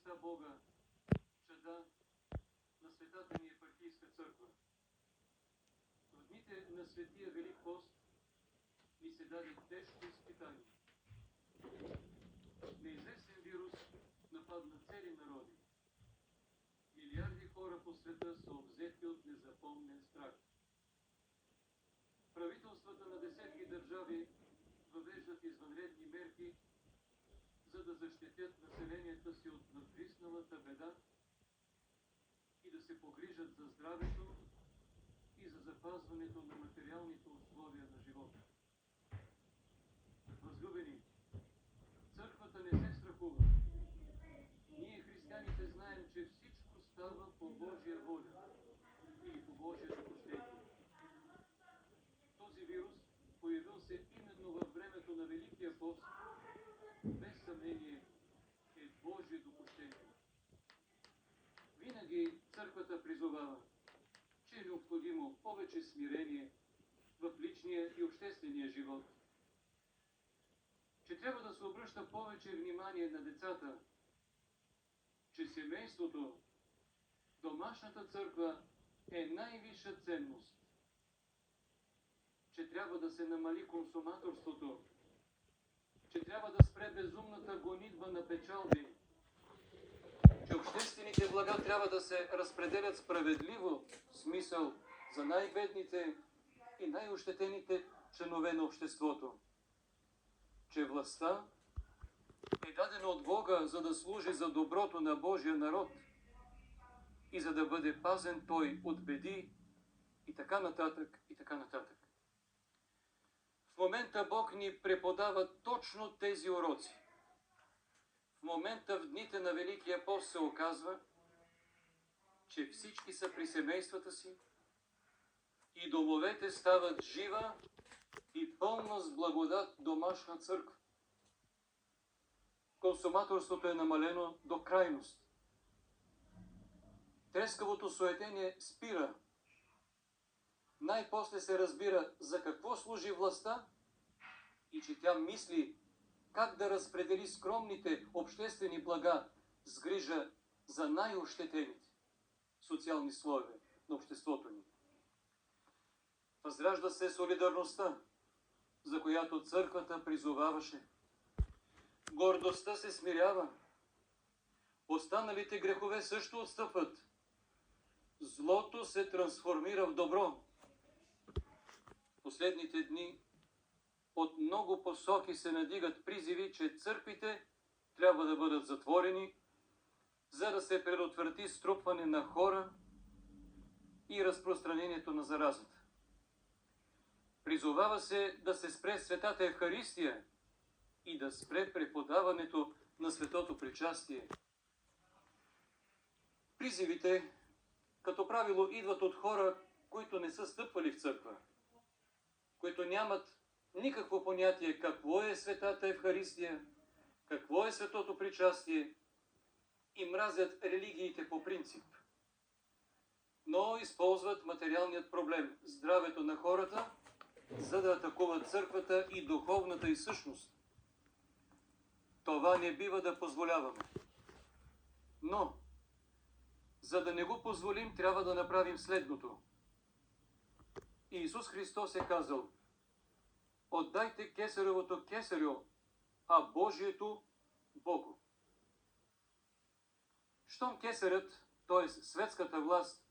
милостта Бога, чада на Светата ни епархийска църква. В дните на Светия Велик пост ни се даде тежко изпитание. Неизвестен вирус нападна цели народи. Милиарди хора по света са обзети от незапомнен страх. Правителствата на десетки държави въвеждат извънредни мерки, за да защитят населенията си от надвисналата беда и да се погрижат за здравето и за запазването на материалните условия на живота. Възлюбени, църквата не се страхува. Ние, християните, знаем, че всичко става по Божия воля или по Божия допущение. Този вирус появил се именно във времето на Великия пост, без съмнение е Божие допущение. Винаги църквата призовава, че е необходимо повече смирение в личния и обществения живот, че трябва да се обръща повече внимание на децата, че семейството, домашната църква е най-висша ценност, че трябва да се намали консуматорството, че трябва да спре безумната гонитба на печалби, че обществените блага трябва да се разпределят справедливо, в смисъл за най-бедните и най-ощетените членове на обществото, че властта е дадена от Бога, за да служи за доброто на Божия народ и за да бъде пазен той от беди и така нататък, и така нататък. В момента Бог ни преподава точно тези уроци. В момента в дните на Великия пост се оказва, че всички са при семействата си и домовете стават жива и пълна с благодат домашна църква. Консуматорството е намалено до крайност. Трескавото суетение спира. Най-после се разбира за какво служи властта и че тя мисли как да разпредели скромните обществени блага с грижа за най-ощетените социални слоеве на обществото ни. Възражда се солидарността, за която църквата призоваваше. Гордостта се смирява. Останалите грехове също отстъпват. Злото се трансформира в добро. Последните дни от много посоки се надигат призиви, че църквите трябва да бъдат затворени, за да се предотврати струпване на хора и разпространението на заразата. Призовава се да се спре Светата Евхаристия и да спре преподаването на Светото причастие. Призивите, като правило, идват от хора, които не са стъпвали в църква, които нямат никакво понятие какво е Светата Евхаристия, какво е Светото причастие и мразят религиите по принцип. Но използват материалният проблем, здравето на хората, за да атакуват църквата и духовната й същност. Това не бива да позволяваме. Но, за да не го позволим, трябва да направим следното. Иисус Христос е казал: отдайте кесаревото кесарю, а Божието Богу. Щом кесарят, т.е. светската власт,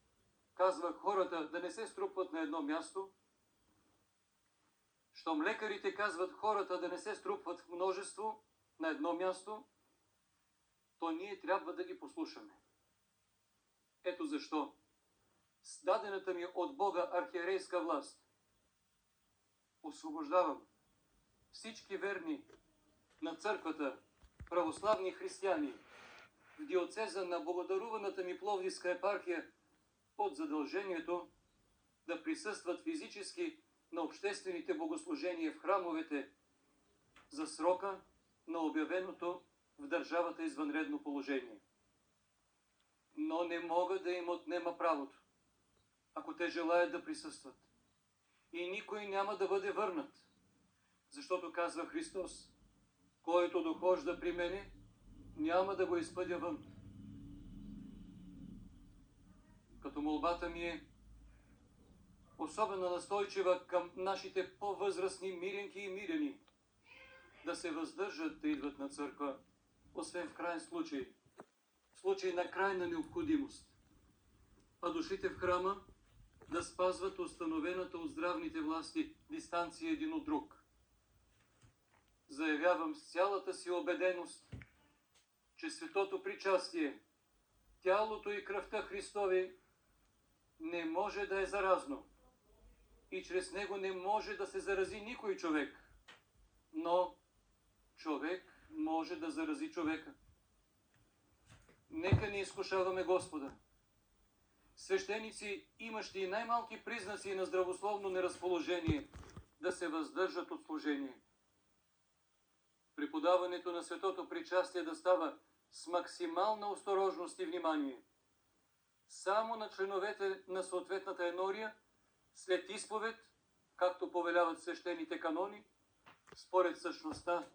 казва хората да не се струпват на едно място, щом лекарите казват хората да не се струпват в множество на едно място, то ние трябва да ги послушаме. Ето защо с дадената ми от Бога архиерейска власт освобождавам всички верни на църквата, православни християни в диоцеза на богодаруваната ми Пловдивска епархия от задължението да присъстват физически на обществените богослужения в храмовете за срока на обявеното в държавата извънредно положение. Но не мога да им отнема правото, ако те желаят да присъстват. И никой няма да бъде върнат, защото казва Христос: който дохожда при мене, няма да го изпъдя вън. молбата ми е особено настойчива към нашите по-възрастни мирянки и миряни, да се въздържат да идват на църква, освен в крайен случай, в случай на крайна необходимост, а дошлите в храма да спазват установената от здравните власти дистанция един от друг. Заявявам с цялата си убеденост, че светото причастие, тялото и кръвта Христови не може да е заразно и чрез него не може да се зарази никой човек, но човек може да зарази човека. Нека не изкушаваме Господа. Свещеници, имащи и най-малки признаци на здравословно неразположение, да се въздържат от служение. При подаването на светото причастие да става с максимална осторожност и внимание. Само на членовете на съответната енория, след изповед, както повеляват свещените канони, според същността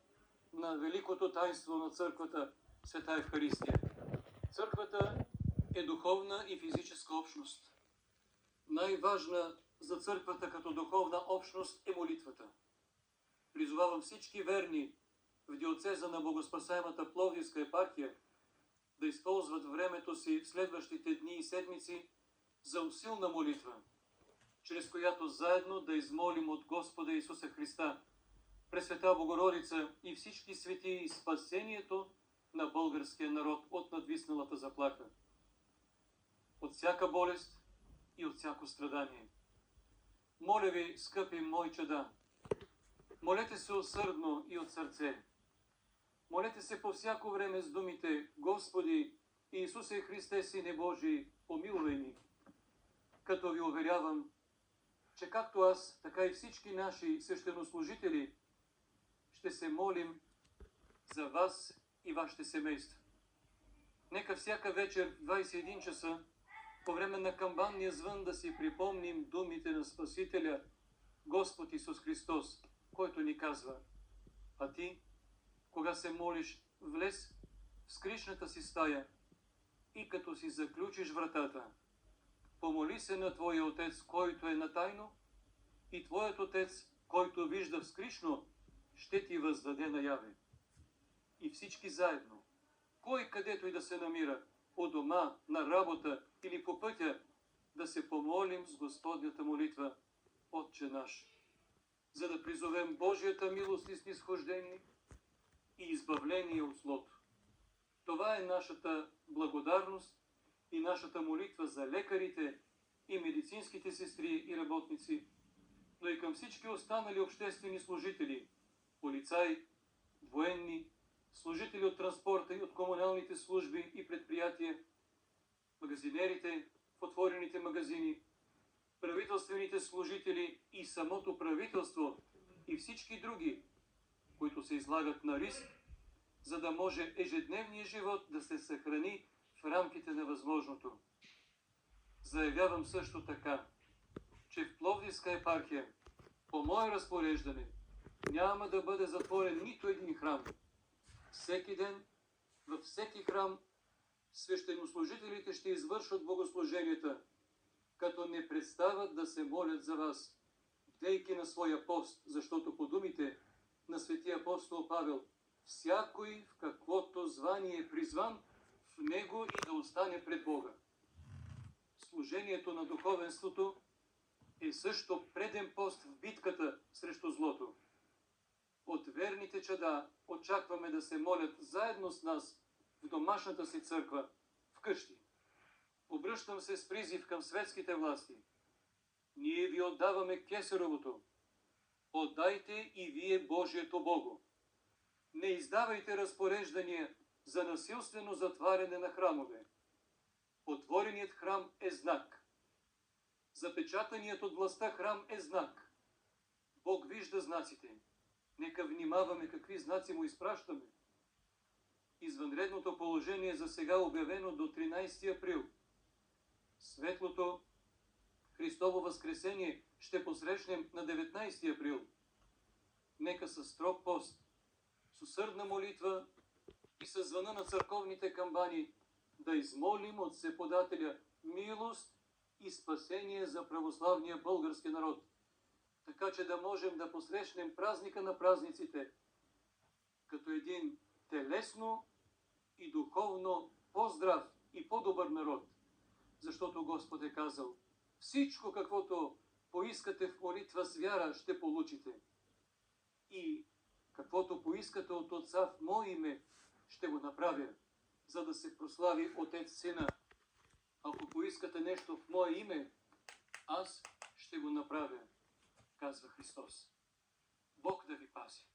на великото таинство на църквата, Света Евхаристия. Църквата е духовна и физическа общност. Най-важна за църквата като духовна общност е молитвата. Призовавам всички верни в диоцеза на Богоспасаемата Пловдивска епархия да използват времето си в следващите дни и седмици за усилна молитва, чрез която заедно да измолим от Господа Исуса Христа, Пресвета Богородица и всички свети и спасението на българския народ от надвисналата заплаха, от всяка болест и от всяко страдание. Моля ви, скъпи мои чада, молете се усърдно и от сърце. Молете се по всяко време с думите: Господи Исусе Христе, Сине Божий, помилвай ни. Като ви уверявам, че както аз, така и всички наши свещенослужители ще се молим за вас и вашите семейства. Нека всяка вечер в 21 часа, по време на камбанния звън, да си припомним думите на Спасителя, Господ Исус Христос, който ни казва: а ти, кога се молиш, влез в скришната си стая и като си заключиш вратата, помоли се на твоя Отец, който е на тайно, и твоят Отец, който вижда в скришно, ще ти въздаде наяве. И всички заедно, кой където и да се намира, у дома, на работа или по пътя, да се помолим с Господнята молитва: Отче наш, за да призовем Божията милост и снизхождение и избавление от злото. Това е нашата благодарност и нашата молитва за лекарите и медицинските сестри и работници, но и към всички останали обществени служители, полицаи, военни, служители от транспорта и от комуналните служби и предприятия, магазинерите в отворените магазини, правителствените служители и самото правителство и всички други, които се излагат на риск, за да може ежедневният живот да се съхрани в рамките на възможното. Заявявам също така, че в Пловдивска епархия, по мое разпореждане, няма да бъде затворен нито един храм. Всеки ден, във всеки храм, свещенослужителите ще извършват богослуженията, като не престават да се молят за вас, бдейки на своя пост, защото по думите на светия апостол Павел: всякой в каквото звание е призван, в него и да остане пред Бога. Служението на духовенството е също преден пост в битката срещу злото. От верните чада очакваме да се молят заедно с нас в домашната си църква, вкъщи. Обръщам се с призив към светските власти. Ние ви отдаваме кесаровото. Отдайте и вие Божието Богу. Не издавайте разпореждания за насилствено затваряне на храмове. Отвореният храм е знак. Запечатаният от властта храм е знак. Бог вижда знаците. Нека внимаваме какви знаци му изпращаме. Извънредното положение за сега обявено до 13 април. Светлото Христово възкресение ще посрещнем на 19 април. Нека със строг пост, с усърдна молитва и със звъна на църковните камбани да измолим от Всеподателя милост и спасение за православния български народ. Така че да можем да посрещнем празника на празниците като един телесно и духовно по-здрав и по-добър народ. Защото Господ е казал: всичко каквото поискате в молитва с вяра, ще получите. И каквото поискате от Отца в Мое име, ще го направя, за да се прослави Отец Сина. Ако поискате нещо в Мое име, аз ще го направя, казва Христос. Бог да ви пази.